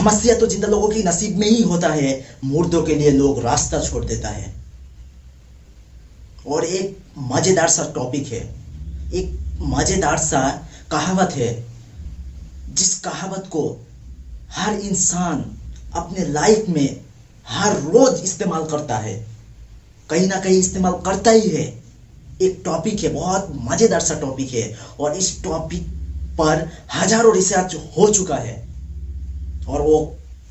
समस्या तो जिंदा लोगों की नसीब में ही होता है, मुर्दों के लिए लोग रास्ता छोड़ देता है। और एक मजेदार सा टॉपिक है, एक मजेदार सा कहावत है, जिस कहावत को हर इंसान अपने लाइफ में हर रोज इस्तेमाल करता है, कहीं ना कहीं इस्तेमाल करता ही है। एक टॉपिक है, बहुत मजेदार सा टॉपिक है, और इस टॉपिक पर हजारों रिसर्च हो चुका है। और वो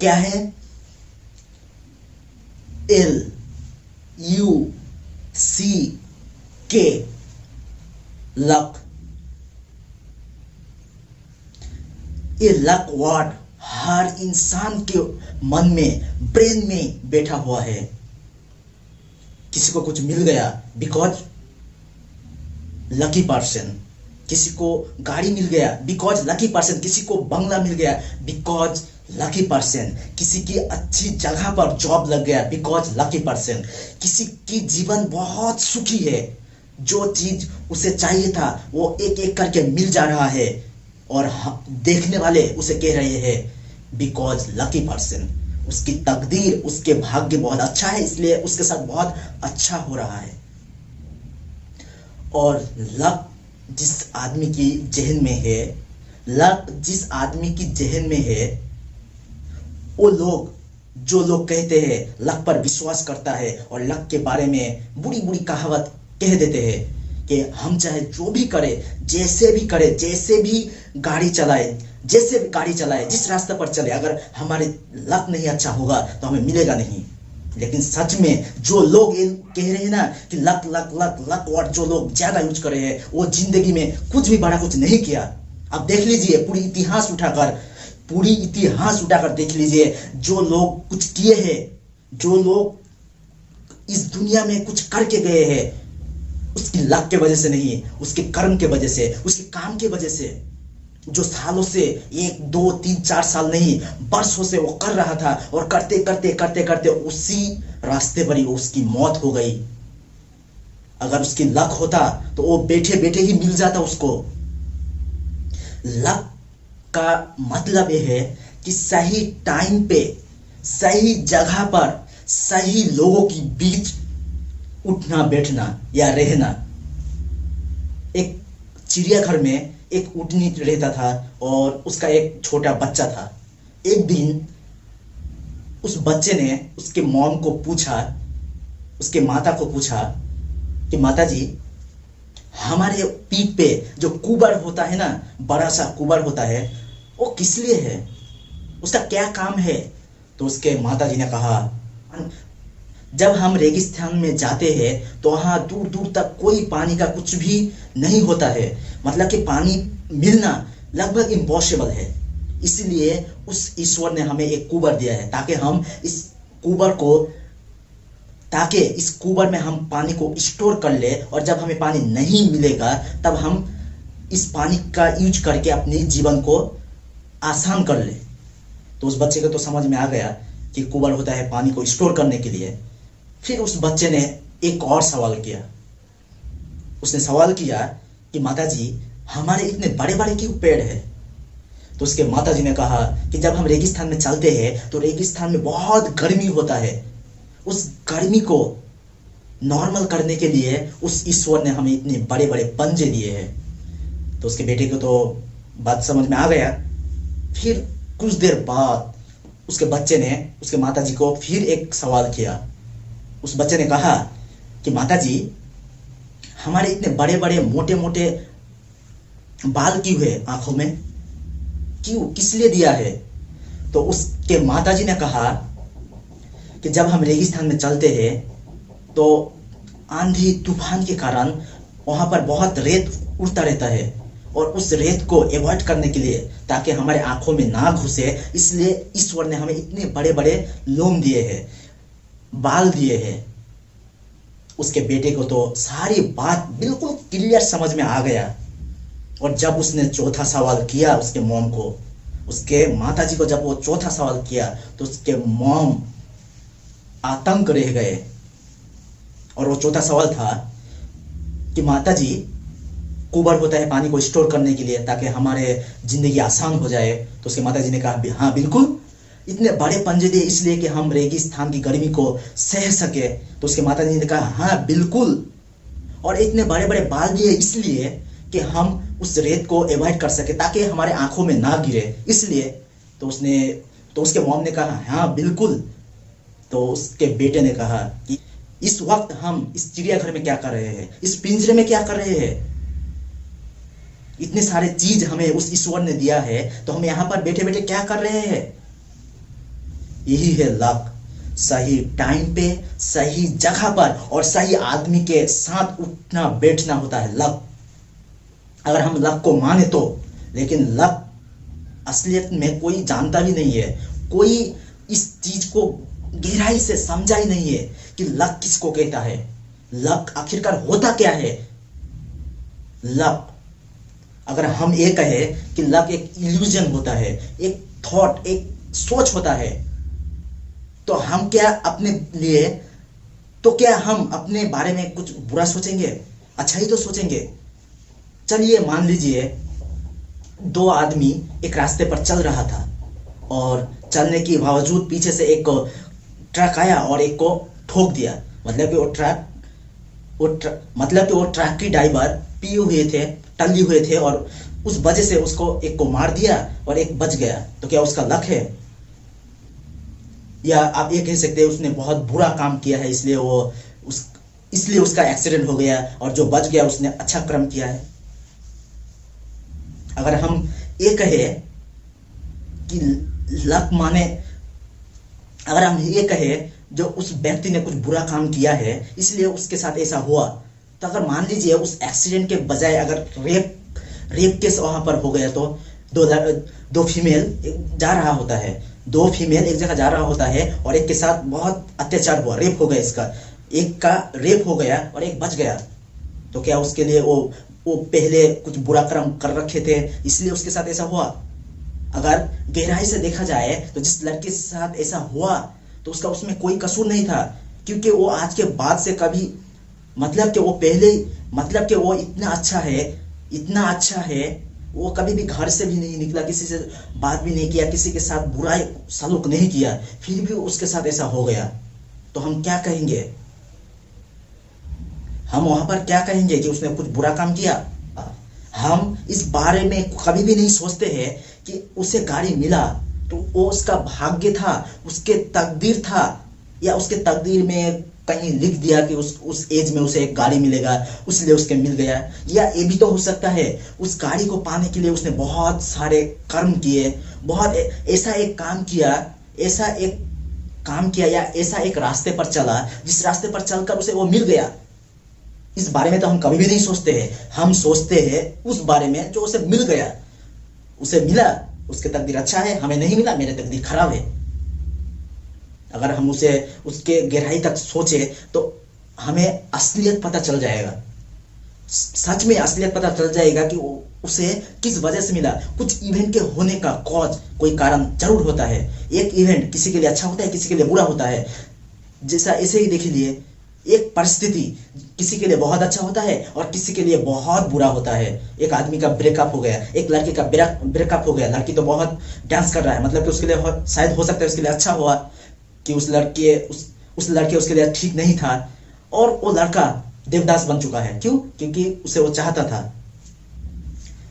क्या है? LUCK, luck. ये लक वर्ड हर इंसान के मन में, ब्रेन में बैठा हुआ है। किसी को कुछ मिल गया बिकॉज लकी पर्सन, किसी को गाड़ी मिल गया बिकॉज लकी पर्सन, किसी को बंगला मिल गया बिकॉज लकी पर्सन, किसी की अच्छी जगह पर जॉब लग गया बिकॉज लकी पर्सन, किसी की जीवन बहुत सुखी है, जो चीज उसे चाहिए था वो एक एक करके मिल जा रहा है, और देखने वाले उसे कह रहे हैं बिकॉज लकी पर्सन, उसकी तकदीर, उसके भाग्य बहुत अच्छा है, इसलिए उसके साथ बहुत अच्छा हो रहा है। और लक जिस आदमी की जहन में है, लक जिस आदमी की जहन में है, वो लोग, जो लोग कहते हैं लक पर विश्वास करता है और लक के बारे में बुरी बुरी कहावत कह देते हैं कि हम चाहे जो भी करे, जैसे भी करे, जैसे भी गाड़ी चलाए, जैसे भी गाड़ी चलाए, जिस रास्ते पर चले, अगर हमारे लक नहीं अच्छा होगा तो हमें मिलेगा नहीं। लेकिन सच में जो लोग कह रहे हैं ना कि luck luck luck luck word जो लोग ज्यादा यूज कर रहे हैं, वो जिंदगी में कुछ भी बड़ा कुछ नहीं किया। अब देख लीजिए, पूरी इतिहास उठाकर देख लीजिए, जो लोग कुछ किए हैं, जो लोग इस दुनिया में कुछ करके गए हैं, उसकी लक के वजह से नहीं, उसके कर्म के वजह से, उसके काम के वजह से, जो सालों से 1 2 3 4 साल नहीं, बरसों से वो कर रहा था, और करते करते करते करते उसी रास्ते पर ही उसकी मौत हो गई। अगर उसकी लक होता तो वो बैठे बैठे ही मिल जाता उसको। लक का मतलब यह है कि सही टाइम पे, सही जगह पर, सही लोगों के बीच उठना बैठना या रहना। एक चिड़ियाघर में एक ऊँटनी रहता था और उसका एक छोटा बच्चा था। एक दिन उस बच्चे ने उसके मॉम को पूछा, उसके माता को पूछा कि माता जी, हमारे पीठ पे जो कुबर होता है ना, बड़ा सा कुबर होता है, वो किस लिए है, उसका क्या काम है? तो उसके माता जी ने कहा, जब हम रेगिस्तान में जाते हैं तो वहां दूर दूर तक कोई पानी का कुछ भी नहीं होता है, मतलब कि पानी मिलना लगभग इम्पॉसिबल है। इसलिए उस ईश्वर ने हमें एक कुबर दिया है, ताकि इस कुबर में हम पानी को स्टोर कर ले, और जब हमें पानी नहीं मिलेगा तब हम इस पानी का यूज करके अपने जीवन को आसान कर ले। तो उस बच्चे को तो समझ में आ गया कि कुबर होता है पानी को स्टोर करने के लिए। फिर उस बच्चे ने एक और सवाल किया। उसने सवाल किया कि माताजी, हमारे इतने बड़े बड़े क्यों पेड़ है? तो उसके माताजी ने कहा कि जब हम रेगिस्तान में चलते हैं तो रेगिस्तान में बहुत गर्मी होता है, उस गर्मी को नॉर्मल करने के लिए उस ईश्वर ने हमें इतने बड़े बड़े पंजे दिए हैं। तो उसके बेटे को तो बात समझ में आ गया। फिर कुछ देर बाद उसके बच्चे ने उसके माताजी को फिर एक सवाल किया। उस बच्चे ने कहा कि माताजी, हमारे इतने बड़े बड़े मोटे मोटे बाल क्यों है आंखों में, क्यों, किस लिए दिया है? तो उसके माताजी ने कहा कि जब हम रेगिस्तान में चलते हैं तो आंधी तूफान के कारण वहां पर बहुत रेत उड़ता रहता है, और उस रेत को अवॉइड करने के लिए, ताकि हमारे आंखों में ना घुसे, इसलिए ईश्वर ने हमें इतने बड़े बड़े लोम दिए हैं, बाल दिए हैं। उसके बेटे को तो सारी बात बिल्कुल क्लियर समझ में आ गया। और जब उसने चौथा सवाल किया उसके मॉम को, उसके माताजी को जब वो चौथा सवाल किया, तो उसके मॉम आतंक रह गए। और वो चौथा सवाल था कि माताजी, कुबर होता है पानी को स्टोर करने के लिए ताकि हमारे जिंदगी आसान हो जाए। तो उसके माताजी ने कहा, हाँ बिल्कुल, इतने बड़े पंजे दिए इसलिए कि हम रेगिस्तान की गर्मी को सह सके। तो उसके माता जी ने कहा हाँ बिल्कुल। और इतने बड़े बड़े बाल दिए इसलिए कि हम उस रेत को अवॉइड कर सके, ताकि हमारे आंखों में ना गिरे, इसलिए। तो उसके मॉम ने कहा हाँ बिल्कुल। तो उसके बेटे ने कहा कि इस वक्त हम इस चिड़ियाघर में क्या कर रहे हैं, इस पिंजरे में क्या कर रहे हैं, इतने सारे चीज हमें उस ईश्वर ने दिया है, तो हम यहाँ पर बैठे बैठे क्या कर रहे हैं। यही है लक। सही टाइम पे, सही जगह पर और सही आदमी के साथ उठना बैठना होता है लक। अगर हम लक को माने तो। लेकिन लक असलियत में कोई जानता भी नहीं है, कोई इस चीज को गहराई से समझा ही नहीं है कि लक किसको कहता है, लक आखिरकार होता क्या है। लक, अगर हम ये कहें कि लक एक इल्यूजन होता है, एक थॉट, एक सोच होता है, तो हम क्या अपने लिए, तो क्या हम अपने बारे में कुछ बुरा सोचेंगे, अच्छा ही तो सोचेंगे। चलिए मान लीजिए दो आदमी एक रास्ते पर चल रहा था और चलने के बावजूद पीछे से एक ट्रक आया और एक को ठोक दिया। मतलब कि वो ट्रक की ड्राइवर पिए हुए थे, टल्ली हुए थे, और उस वजह से उसको एक को मार दिया और एक बच गया। तो क्या उसका लक है? या आप ये कह सकते हैं उसने बहुत बुरा काम किया है, इसलिए उसका एक्सीडेंट हो गया, और जो बच गया उसने अच्छा कर्म किया है। अगर हम ये कहें कि लक माने, अगर हम ये कहें जो उस व्यक्ति ने कुछ बुरा काम किया है इसलिए उसके साथ ऐसा हुआ, तो अगर मान लीजिए उस एक्सीडेंट के बजाय अगर रेप केस वहां पर हो गया, तो दो फीमेल जा रहा होता है, दो फीमेल एक जगह जा रहा होता है और एक के साथ बहुत अत्याचार हुआ, रेप हो गया, इसका एक का रेप हो गया और एक बच गया। तो क्या उसके लिए वो पहले कुछ बुरा कर्म कर रखे थे इसलिए उसके साथ ऐसा हुआ? अगर गहराई से देखा जाए तो जिस लड़के के साथ ऐसा हुआ तो उसका उसमें कोई कसूर नहीं था, क्योंकि वो आज के बाद से कभी, मतलब कि वो पहले, मतलब कि वो इतना अच्छा है, वो कभी भी घर से भी नहीं निकला, किसी से बात भी नहीं किया, किसी के साथ बुरा सलूक नहीं किया, फिर भी उसके साथ ऐसा हो गया। तो हम क्या कहेंगे? हम वहां पर क्या कहेंगे कि उसने कुछ बुरा काम किया? हम इस बारे में कभी भी नहीं सोचते हैं कि उसे गाड़ी मिला तो वो उसका भाग्य था, उसके तकदीर था, या उसके तकदीर में कहीं लिख दिया कि उस एज में उसे एक गाड़ी मिलेगा इसलिए उसके मिल गया। या ये भी तो हो सकता है उस गाड़ी को पाने के लिए उसने बहुत सारे कर्म किए, बहुत ऐसा एक काम किया या ऐसा एक रास्ते पर चला जिस रास्ते पर चलकर उसे वो मिल गया। इस बारे में तो हम कभी भी नहीं सोचते हैं, हम सोचते हैं उस बारे में जो उसे मिल गया। उसे मिला, उसके तकदीर अच्छा है, हमें नहीं मिला, मेरे तकदीर खराब है। अगर हम उसके गहराई तक सोचे तो हमें असलियत पता चल जाएगा, सच में असलियत पता चल जाएगा कि उसे किस वजह से मिला। कुछ इवेंट के होने का कोई कारण जरूर होता है। एक इवेंट किसी के लिए अच्छा होता है, किसी के लिए बुरा होता है। जैसा ऐसे ही देख लीजिए, एक परिस्थिति किसी के लिए बहुत अच्छा होता है और किसी के लिए बहुत बुरा होता है। एक आदमी का ब्रेकअप हो गया, एक लड़के का ब्रेकअप हो गया, लड़की तो बहुत डांस कर रहा है, मतलब कि उसके लिए शायद हो सकता है उसके लिए अच्छा हुआ कि उस लड़के उसके लिए ठीक नहीं था और वो लड़का देवदास बन चुका है। क्यों? क्योंकि उसे वो चाहता था।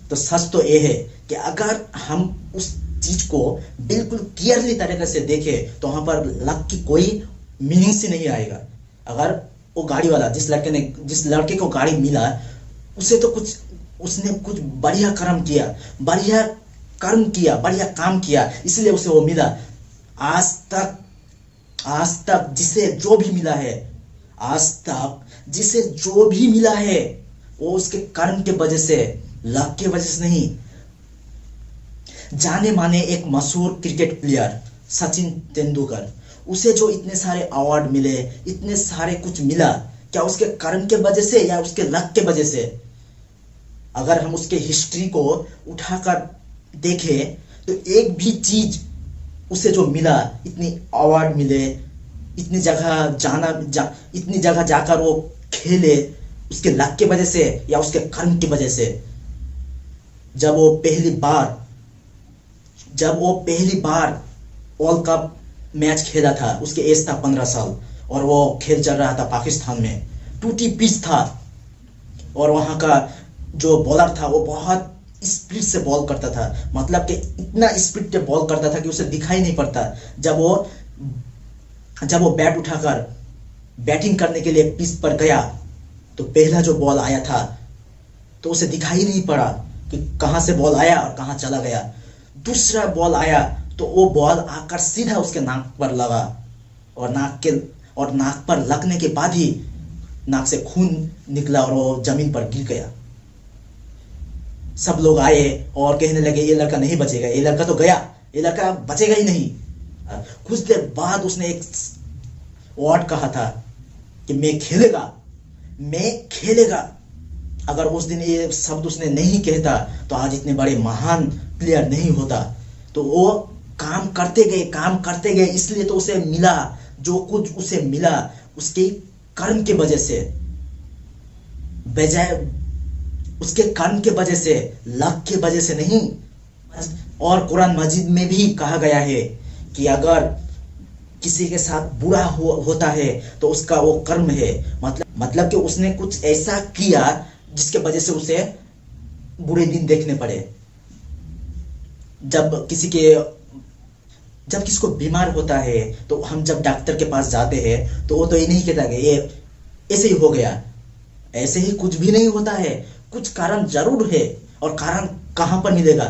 तो सच तो ये है कि अगर हम उस चीज को बिल्कुल क्लियरली तरीके से देखें तो वहां पर लक की कोई मीनिंग से नहीं आएगा। अगर वो गाड़ी वाला जिस लड़के को गाड़ी मिला, उसने कुछ बढ़िया कर्म किया, बढ़िया काम किया, इसलिए उसे वो मिला। आज तक जिसे जो भी मिला है वो उसके कर्म के वजह से, लक के वजह से नहीं। जाने माने एक मशहूर क्रिकेट प्लेयर सचिन तेंदुलकर, उसे जो इतने सारे अवार्ड मिले, इतने सारे कुछ मिला, क्या उसके कर्म के वजह से या उसके लक के वजह से? अगर हम उसके हिस्ट्री को उठाकर देखें तो एक भी चीज उसे जो मिला, इतनी अवार्ड मिले, इतनी जगह जाकर वो खेले, उसके लक के वजह से या उसके कर्म की वजह से? जब वो पहली बार वर्ल्ड कप मैच खेला था, उसके एज था 15 साल और वो खेल चल रहा था पाकिस्तान में, टूटी पिच था और वहाँ का जो बॉलर था वो बहुत स्पीड से बॉल करता था, मतलब कि इतना स्पीड से बॉल करता था कि उसे दिखाई नहीं पड़ता। जब वो बैट उठाकर बैटिंग करने के लिए पिच पर गया तो पहला जो बॉल आया था तो उसे दिखाई नहीं पड़ा कि कहाँ से बॉल आया और कहाँ चला गया। दूसरा बॉल आया तो वो बॉल आकर सीधा उसके नाक पर लगा और नाक पर लगने के बाद ही नाक से खून निकला और वो जमीन पर गिर गया। सब लोग आए और कहने लगे ये लड़का नहीं बचेगा, ये लड़का तो गया, ये लड़का बचेगा ही नहीं। कुछ देर बाद उसने एक वर्ड कहा था कि मैं खेलेगा। अगर उस दिन ये शब्द उसने नहीं कहता तो आज इतने बड़े महान प्लेयर नहीं होता। तो वो काम करते गए, इसलिए तो उसे मिला जो कुछ उसे मिला उसके कर्म के वजह से, बजाय उसके कर्म के वजह से, लक के वजह से नहीं। और कुरान मजीद में भी कहा गया है कि अगर किसी के साथ बुरा होता है तो उसका वो कर्म है, मतलब कि उसने कुछ ऐसा किया जिसके वजह से उसे बुरे दिन देखने पड़े। जब किसी को बीमार होता है तो हम जब डॉक्टर के पास जाते हैं तो वो तो ये नहीं कहता कि ये ऐसे ही हो गया, ऐसे ही कुछ भी नहीं होता है, कुछ कारण जरूर है। और कारण कहां पर मिलेगा?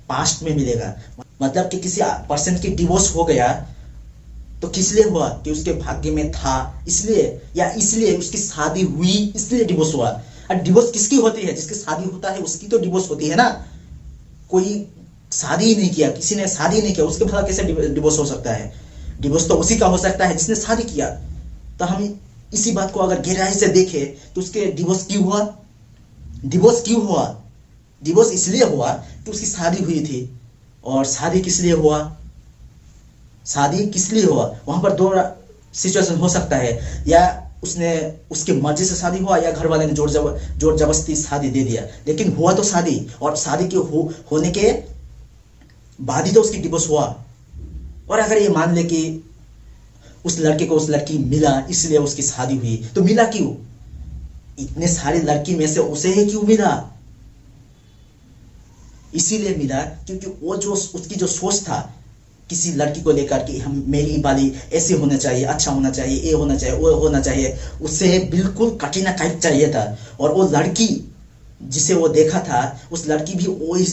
पास्ट में मिलेगा। मतलब कि किसी पर्सन की डिवोर्स हो गया तो किस लिए हुआ? कि उसके भाग्य में था इसलिए, या इसलिए उसकी शादी हुई इसलिए डिवोर्स हुआ। और डिवोर्स किसकी होती है? जिसकी शादी होता है उसकी तो डिवोर्स होती है ना। कोई शादी ही नहीं किया, किसी ने शादी नहीं किया, उसके भला कैसे डिवोर्स हो सकता है? डिवोर्स तो उसी का हो सकता है जिसने शादी किया। तो हम इसी बात को अगर गहराई से देखें तो उसके डिवोर्स क्यों हुआ? डिवोर्स इसलिए हुआ कि उसकी शादी हुई थी। और शादी किस लिए हुआ? वहां पर दो सिचुएशन हो सकता है, या उसने उसकी मर्जी से शादी हुआ या घर वाले ने जोर जबरदस्ती शादी दे दिया। लेकिन हुआ तो शादी, और शादी के होने के बाद ही तो उसकी डिवोर्स हुआ। और अगर ये मान ले कि उस लड़के को उस लड़की मिला इसलिए उसकी शादी हुई, तो मिला क्यों? इतने सारे लड़की में से उसे ही क्यों मिला? इसीलिए मिला क्योंकि वो जो उसकी जो सोच था किसी लड़की को लेकर कि हम मेरी वाली ऐसे होना चाहिए, अच्छा होना चाहिए, ये होना चाहिए, वो होना चाहिए, उसे बिल्कुल कटरीना कैफ चाहिए था। और वो लड़की जिसे वो देखा था उस लड़की भी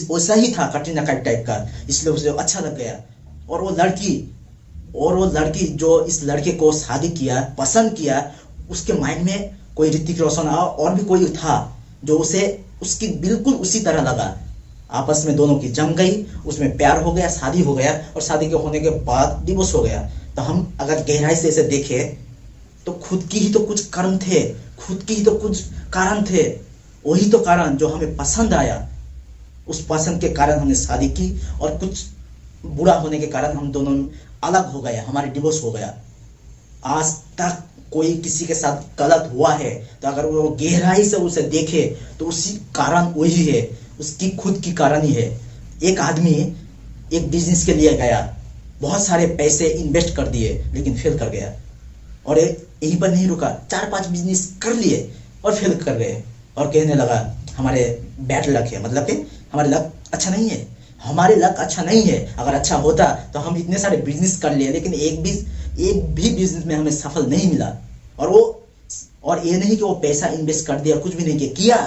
वैसा ही था, कटरीना कैफ टाइप का, इसलिए उसे अच्छा लग गया। और वो लड़की जो इस लड़के को शादी किया, पसंद किया, उसके माइंड में कोई ऋतिक रोशन और भी कोई था जो उसे उसकी बिल्कुल उसी तरह लगा। आपस में दोनों की जम गई, उसमें प्यार हो गया, शादी हो गया, और शादी के होने के बाद डिवोर्स हो गया। तो हम अगर गहराई से इसे देखें तो खुद की ही तो कुछ कर्म थे, खुद की ही तो कुछ कारण थे। वही तो कारण जो हमें पसंद आया, उस पसंद के कारण हमने शादी की, और कुछ बुरा होने के कारण हम दोनों अलग हो गए, हमारी डिवोर्स हो गया। आज तक कोई किसी के साथ गलत हुआ है तो अगर वो गहराई से उसे देखे तो उसी कारण वही है, उसकी खुद की कारण ही है। एक आदमी एक बिजनेस के लिए गया, बहुत सारे पैसे इन्वेस्ट कर दिए लेकिन फेल कर गया, और यहीं पर नहीं रुका, 4-5 बिजनेस कर लिए और फेल कर गए, और कहने लगा हमारे बैड लक है, मतलब कि हमारे लक अच्छा नहीं है, हमारे लक अच्छा नहीं है। अगर अच्छा होता तो हम इतने सारे बिजनेस कर लिए लेकिन एक भी बिजनेस में हमें सफल नहीं मिला। और ये नहीं कि वो पैसा इन्वेस्ट कर दिया, कुछ भी नहीं किया।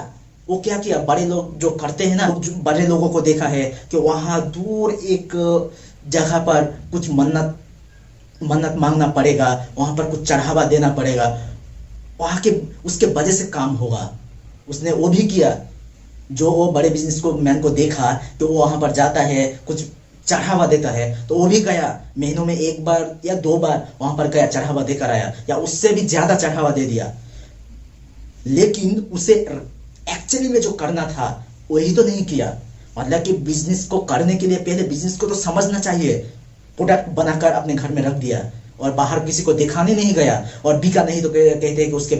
वो क्या किया? बड़े लोग जो करते हैं ना, बड़े लोगों को देखा है कि वहां दूर एक जगह पर कुछ मन्नत मांगना पड़ेगा, वहां पर कुछ चढ़ावा देना पड़ेगा, वहां के उसके वजह से काम होगा। उसने वो भी किया। जो वो बड़े बिजनेस को मैन को देखा तो वो वहां पर जाता है, कुछ चढ़ावा देता है, तो वो भी गया, महीनों में 1 बार या 2 बार वहां पर गया, चढ़ावा देकर आया, या उससे भी ज्यादा चढ़ावा दे दिया। लेकिन उसे एक्चुअली में जो करना था वही तो नहीं किया। मतलब कि बिजनेस को करने के लिए पहले बिजनेस को तो समझना चाहिए। प्रोडक्ट बनाकर अपने घर में रख दिया और बाहर किसी को दिखाने नहीं गया, और बिका नहीं तो कहते हैं कि उसके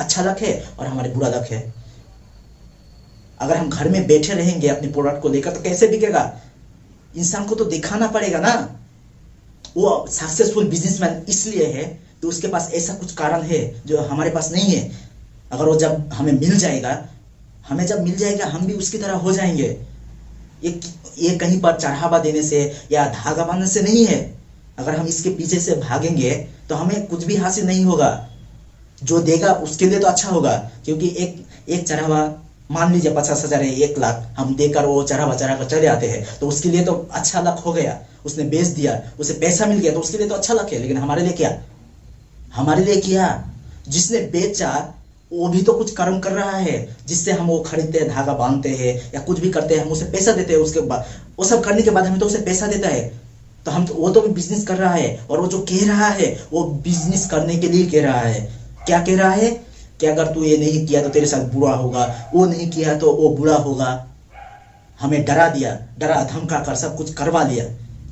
अच्छा लक है और हमारे बुरा लक है। अगर हम घर में बैठे रहेंगे अपने प्रोडक्ट को लेकर तो कैसे बिकेगा? इंसान को तो दिखाना पड़ेगा ना। वो सक्सेसफुल बिजनेसमैन इसलिए है कि उसके पास ऐसा कुछ कारण है जो हमारे पास नहीं है। अगर वो जब हमें मिल जाएगा, हम भी उसकी तरह हो जाएंगे। ये कहीं पर चढ़ावा देने से या धागा बांधने से नहीं है। अगर हम इसके पीछे से भागेंगे तो हमें कुछ भी हासिल नहीं होगा। जो देगा उसके लिए तो अच्छा होगा, क्योंकि एक चढ़ावा, मान लीजिए 50,000 है, 1,00,000 हम देकर वो चढ़ा कर चले आते हैं, तो उसके लिए तो अच्छा लक हो गया, उसने बेच दिया, उसे पैसा मिल गया, तो उसके लिए तो अच्छा लक है। लेकिन हमारे लिए क्या? जिसने बेचा वो भी तो कुछ कर्म कर रहा है, जिससे हम वो खरीदते हैं, धागा बांधते हैं या कुछ भी करते हैं, हम उसे पैसा देते हैं। उसके बाद वो सब करने के बाद हमें तो उसे पैसा देता है, तो वो तो भी बिजनेस कर रहा है। और वो जो कह रहा है वो बिजनेस करने के लिए कह रहा है। क्या कह रहा है कि अगर तू ये नहीं किया तो तेरे साथ बुरा होगा, वो नहीं किया तो वो बुरा होगा। हमें डरा दिया, डरा धमका कर सब कुछ करवा लिया,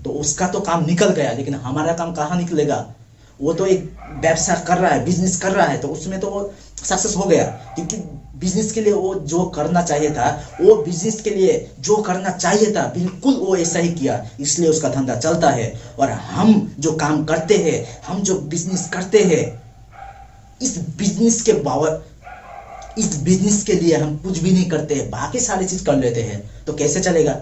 तो उसका तो काम निकल गया। लेकिन हमारा काम कहाँ निकलेगा? वो तो एक व्यवसाय कर रहा है, बिजनेस कर रहा है, तो उसमें तो वो सक्सेस हो गया। क्योंकि बिजनेस के लिए वो जो करना चाहिए था, वो बिजनेस के लिए जो करना चाहिए था बिल्कुल वो ऐसा ही किया, इसलिए उसका धंधा चलता है। और हम जो काम करते हैं, हम जो बिजनेस करते हैं, इस बिजनेस के लिए हम कुछ भी नहीं करते, बाकी सारी चीज कर लेते हैं, तो कैसे चलेगा?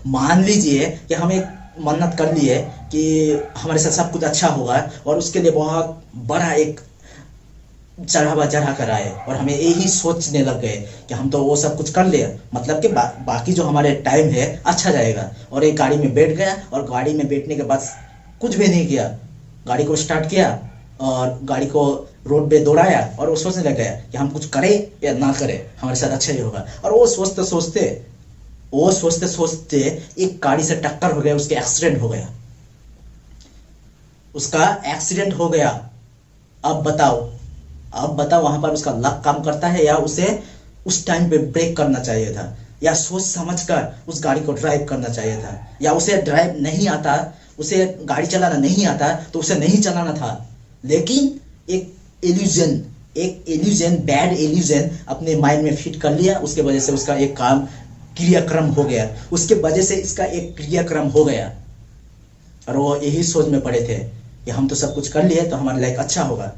मान लीजिए कि हम एक मन्नत कर लिए कि हमारे साथ सब कुछ अच्छा होगा, और उसके लिए बहुत बड़ा एक चढ़ा कर आए, और हमें यही सोचने लग गए कि हम तो वो सब कुछ कर ले, मतलब कि बाकी जो हमारे टाइम है अच्छा जाएगा। और एक गाड़ी में बैठ गया, और गाड़ी में बैठने के बाद कुछ भी नहीं किया, गाड़ी को स्टार्ट किया और गाड़ी को रोड पे दौड़ाया, और वो सोचने लग गया कि हम कुछ करें या ना करें, हमारे साथ अच्छा ही होगा। और वो सोचते सोचते एक गाड़ी से टक्कर हो गया, उसके एक्सीडेंट हो गया। अब बताओ वहां पर उसका लक काम करता है, या उसे उस टाइम पे ब्रेक करना चाहिए था, या सोच समझकर उस गाड़ी को ड्राइव करना चाहिए था, या उसे ड्राइव नहीं आता, उसे गाड़ी चलाना नहीं आता, तो उसे नहीं चलाना था। लेकिन एक इल्यूजन बैड इल्यूजन अपने माइंड में फिट कर लिया, उसके वजह से उसका एक क्रियाक्रम हो गया, और वो यही सोच में पड़े थे कि हम तो सब कुछ कर लिए तो हमारा लाइफ अच्छा होगा।